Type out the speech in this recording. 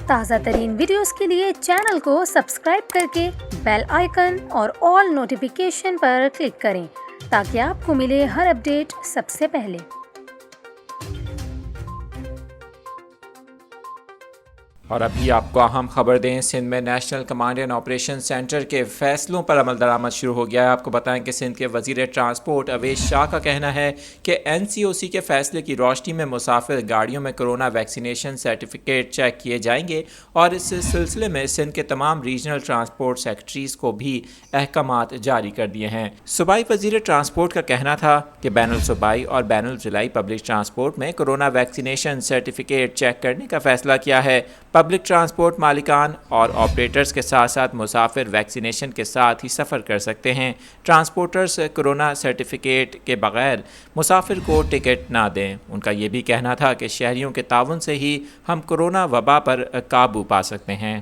تازہ ترین ویڈیوز کے لیے چینل کو سبسکرائب کر کے بیل آئیکن اور آل نوٹیفیکیشن پر کلک کریں تاکہ آپ کو ملے ہر اپڈیٹ سب سے پہلے۔ اور ابھی آپ کو اہم خبر دیں، سندھ میں national command and operation centre کے فیصلوں پر عمل درآمد شروع ہو گیا ہے۔ آپ کو بتائیں کہ سندھ کے وزیر ٹرانسپورٹ اویس شاہ کا کہنا ہے کہ NCOC کے فیصلے کی روشنی میں مسافر گاڑیوں میں کرونا ویکسینیشن سرٹیفکیٹ چیک کیے جائیں گے، اور اس سلسلے میں سندھ کے تمام ریجنل ٹرانسپورٹ سیکرٹریز کو بھی احکامات جاری کر دیے ہیں۔ صوبائی وزیر ٹرانسپورٹ کا کہنا تھا کہ بین الصوبائی اور بین الضلعی پبلک ٹرانسپورٹ میں کرونا ویکسینیشن سرٹیفکیٹ چیک کرنے کا فیصلہ کیا ہے۔ پبلک ٹرانسپورٹ مالکان اور آپریٹرز کے ساتھ ساتھ مسافر ویکسینیشن کے ساتھ ہی سفر کر سکتے ہیں۔ ٹرانسپورٹرز کرونا سرٹیفکیٹ کے بغیر مسافر کو ٹکٹ نہ دیں۔ ان کا یہ بھی کہنا تھا کہ شہریوں کے تعاون سے ہی ہم کرونا وبا پر قابو پا سکتے ہیں۔